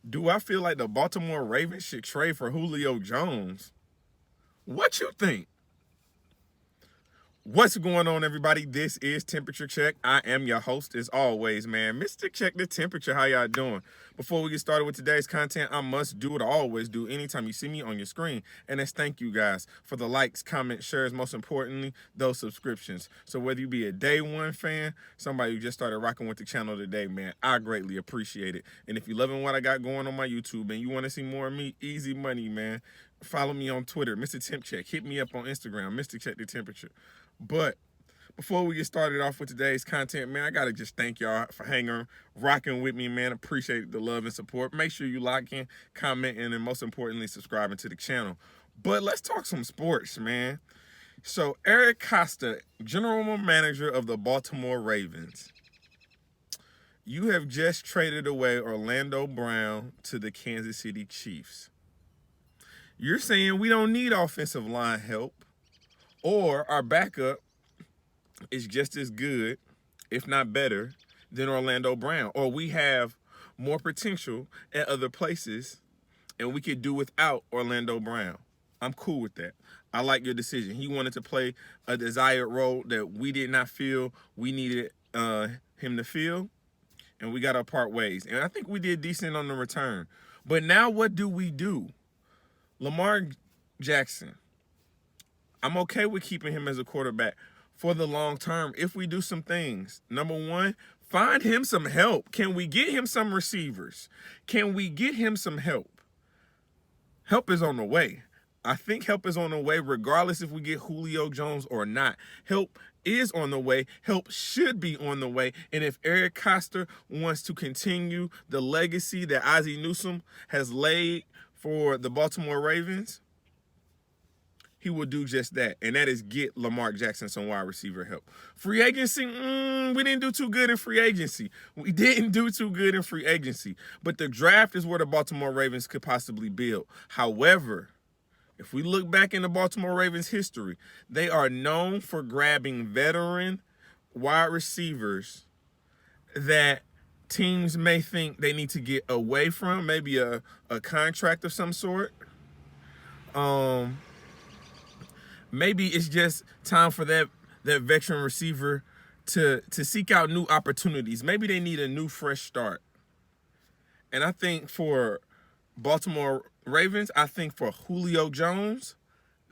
Do I feel like the Baltimore Ravens should trade for Julio Jones? What you think? What's going on, everybody? This is Temperature Check. I am your host, as always, man. Mr. Check the Temperature. How y'all doing? Before we get started with today's content, I must do what I always do anytime you see me on your screen, and that's thank you guys for the likes, comments, shares, most importantly, those subscriptions. So whether you be a day one fan, somebody who just started rocking with the channel today, man, I greatly appreciate it. And if you're loving what I got going on my YouTube and you want to see more of me, easy money, man, follow me on Twitter, Mr. Temp Check. Hit me up on Instagram, Mr. Check the Temperature. But before we get started off with today's content, man, I got to just thank y'all for hanging, rocking with me, man. Appreciate the love and support. Make sure you like in, commenting, and most importantly, subscribing to the channel. But let's talk some sports, man. So Eric Costa, general manager of the Baltimore Ravens, you have just traded away Orlando Brown to the Kansas City Chiefs. You're saying we don't need offensive line help, or our backup is just as good, if not better, than Orlando Brown. Or we have more potential at other places, and we could do without Orlando Brown. I'm cool with that. I like your decision. He wanted to play a desired role that we did not feel we needed him to fill, and we got to part ways. And I think we did decent on the return. But now what do we do? Lamar Jackson, I'm okay with keeping him as a quarterback for the long term if we do some things. Number one, find him some help. Can we get him some receivers? Can we get him some help? Help is on the way. I think help is on the way regardless if we get Julio Jones or not. Help is on the way. Help should be on the way. And if Eric Costa wants to continue the legacy that Ozzie Newsome has laid for the Baltimore Ravens, he will do just that, and that is get Lamar Jackson some wide receiver help. Free agency, we didn't do too good in free agency. But the draft is where the Baltimore Ravens could possibly build. However, if we look back in the Baltimore Ravens history, they are known for grabbing veteran wide receivers that teams may think they need to get away from, maybe a contract of some sort. Maybe it's just time for that veteran receiver to seek out new opportunities. Maybe they need a new, fresh start. And I think for Baltimore Ravens, I think for Julio Jones,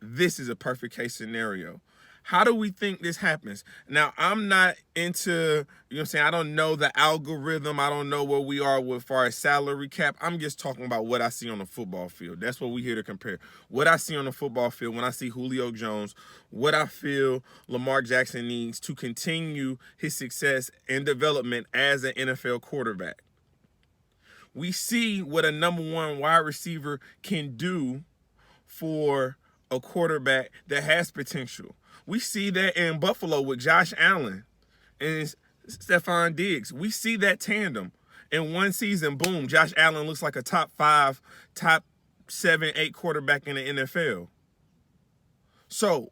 this is a perfect case scenario. How do we think this happens? Now, I'm not into, I don't know the algorithm. I don't know where we are with far as salary cap. I'm just talking about what I see on the football field. That's what we're here to compare. What I see on the football field when I see Julio Jones, what I feel Lamar Jackson needs to continue his success and development as an NFL quarterback. We see what a number one wide receiver can do for a quarterback that has potential. We see that in Buffalo with Josh Allen and Stephon Diggs. We see that tandem. In one season, boom, Josh Allen looks like a top 5, top 7, 8 quarterback in the NFL. So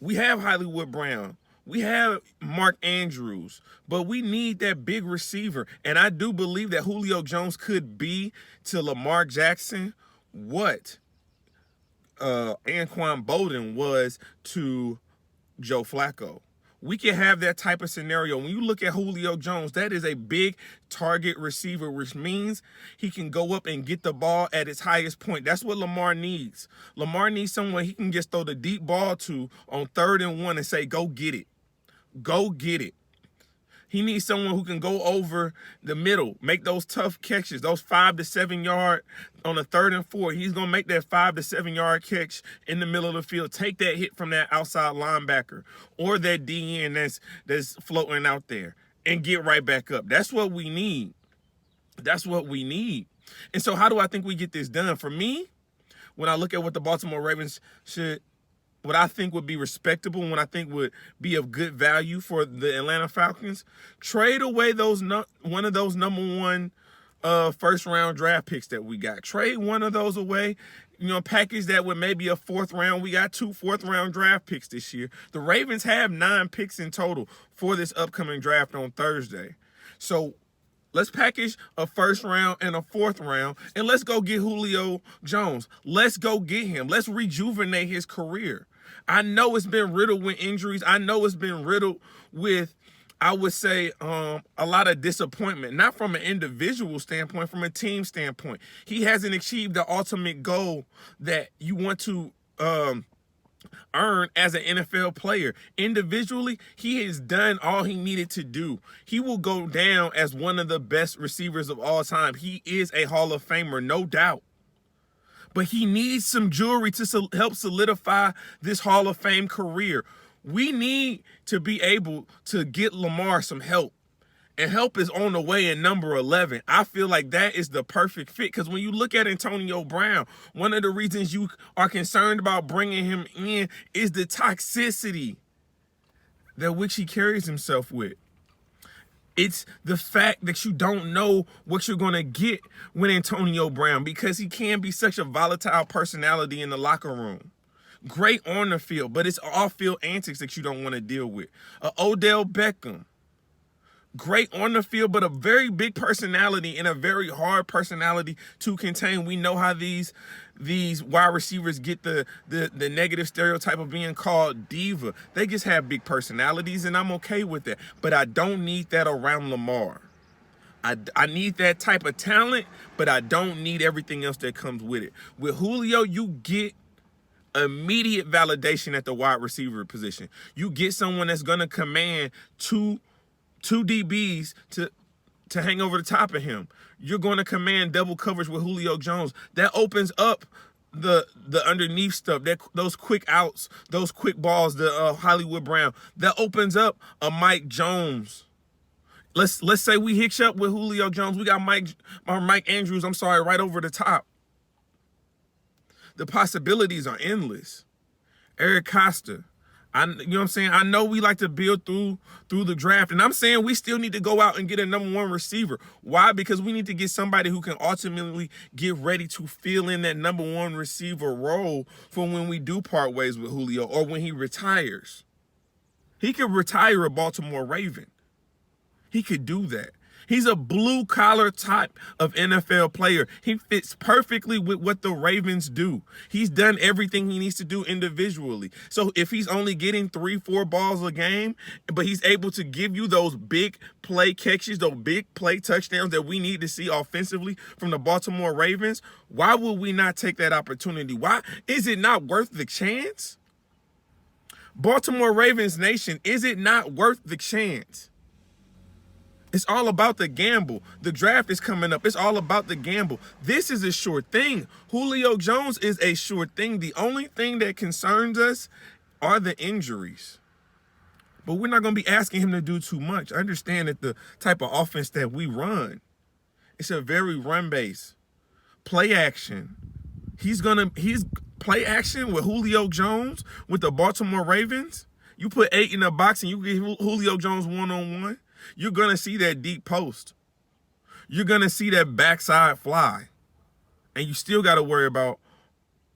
we have Hollywood Brown. We have Mark Andrews, but we need that big receiver. And I do believe that Julio Jones could be to Lamar Jackson what Anquan Bolden was to Joe Flacco. We can have that type of scenario. When you look at Julio Jones, that is a big target receiver, which means he can go up and get the ball at its highest point. That's what Lamar needs. Lamar needs someone he can just throw the deep ball to on 3rd and 1 and say, go get it. Go get it. He needs someone who can go over the middle, make those tough catches, those 5 to 7 yard on a 3rd and 4. He's going to make that 5 to 7 yard catch in the middle of the field, take that hit from that outside linebacker or that DN that's floating out there and get right back up. That's what we need. That's what we need. And so how do I think we get this done? For me, when I look at what the Baltimore Ravens what I think would be respectable, what I think would be of good value for the Atlanta Falcons, trade away one of those number 1 first round draft picks that we got. Trade one of those away, package that with maybe a 4th round. We got 2 4th round draft picks this year. The Ravens have 9 picks in total for this upcoming draft on Thursday. So Let's package a first round and a fourth round, and let's go get Julio Jones. Let's go get him. Let's rejuvenate his career. I know it's been riddled with injuries. I know it's been riddled with, I would say, a lot of disappointment, not from an individual standpoint, from a team standpoint. He hasn't achieved the ultimate goal that you want to earn as an NFL player. Individually, he has done all he needed to do. He will go down as one of the best receivers of all time. He is a Hall of Famer, no doubt. But he needs some jewelry to help solidify this Hall of Fame career. We need to be able to get Lamar some help. And help is on the way in number 11. I feel like that is the perfect fit, because when you look at Antonio Brown, one of the reasons you are concerned about bringing him in is the toxicity that which he carries himself with. It's the fact that you don't know what you're going to get with Antonio Brown, because he can be such a volatile personality in the locker room. Great on the field, but it's off-field antics that you don't want to deal with. Odell Beckham. Great on the field, but a very big personality and a very hard personality to contain. We know how these wide receivers get the negative stereotype of being called diva. They just have big personalities, and I'm okay with that. But I don't need that around Lamar. I need that type of talent, but I don't need everything else that comes with it. With Julio, you get immediate validation at the wide receiver position. You get someone that's going to command two DBs to hang over the top of him. You're going to command double coverage with Julio Jones. That opens up the underneath stuff, those quick outs, those quick balls, the Hollywood Brown. That opens up a Mike Jones. Let's say we hitch up with Julio Jones. We got Mike Andrews, right over the top. The possibilities are endless. Eric Costa. You know what I'm saying? I know we like to build through the draft, and I'm saying we still need to go out and get a number one receiver. Why? Because we need to get somebody who can ultimately get ready to fill in that number one receiver role for when we do part ways with Julio, or when he retires. He could retire a Baltimore Raven. He could do that. He's a blue-collar type of NFL player. He fits perfectly with what the Ravens do. He's done everything he needs to do individually. So if he's only getting 3-4 balls a game, but he's able to give you those big play catches, those big play touchdowns that we need to see offensively from the Baltimore Ravens, why would we not take that opportunity? Why is it not worth the chance? Baltimore Ravens Nation, is it not worth the chance? It's all about the gamble. The draft is coming up. It's all about the gamble. This is a sure thing. Julio Jones is a sure thing. The only thing that concerns us are the injuries. But we're not going to be asking him to do too much. I understand that the type of offense that we run, it's a very run-based. Play action. He's play action with Julio Jones with the Baltimore Ravens. You put 8 in the box and you get Julio Jones one-on-one. You're going to see that deep post. You're going to see that backside fly. And you still got to worry about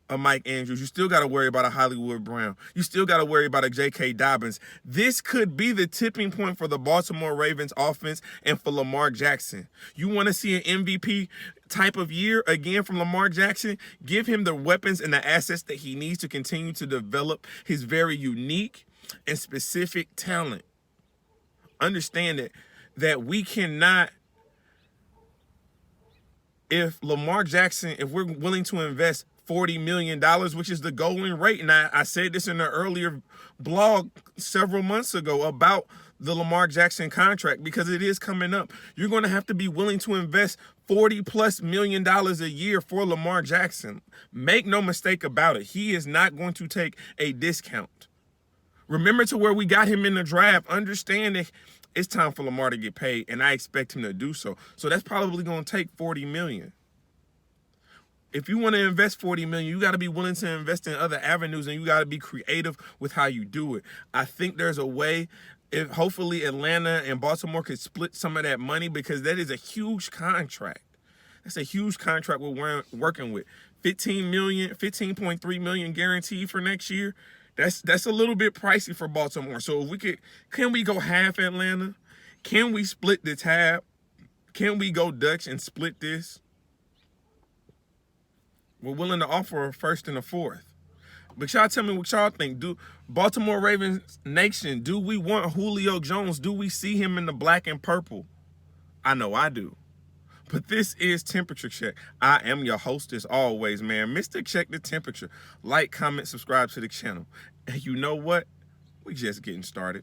a Mike Andrews. You still got to worry about a Hollywood Brown. You still got to worry about a J.K. Dobbins. This could be the tipping point for the Baltimore Ravens offense and for Lamar Jackson. You want to see an MVP type of year again from Lamar Jackson? Give him the weapons and the assets that he needs to continue to develop his very unique and specific talent. Understand that we cannot, if Lamar Jackson, if we're willing to invest $40 million, which is the going rate, and I said this in an earlier blog several months ago about the Lamar Jackson contract, because it is coming up. You're going to have to be willing to invest $40+ million a year for Lamar Jackson. Make no mistake about it. He is not going to take a discount. Remember to where we got him in the draft. Understand that it's time for Lamar to get paid, and I expect him to do so. So that's probably going to take $40 million. If you want to invest $40 million, you got to be willing to invest in other avenues, and you got to be creative with how you do it. I think there's a way. If hopefully Atlanta and Baltimore could split some of that money, because that is a huge contract. That's a huge contract we're working with. $15.3 million guaranteed for next year. That's a little bit pricey for Baltimore. So if can we go half Atlanta? Can we split the tab? Can we go Dutch and split this? We're willing to offer a first and a fourth. But y'all tell me what y'all think. Do Baltimore Ravens Nation, do we want Julio Jones? Do we see him in the black and purple? I know I do. But this is Temperature Check. I am your host as always, man. Mr. Check the Temperature. Like, comment, subscribe to the channel. And you know what? We just getting started.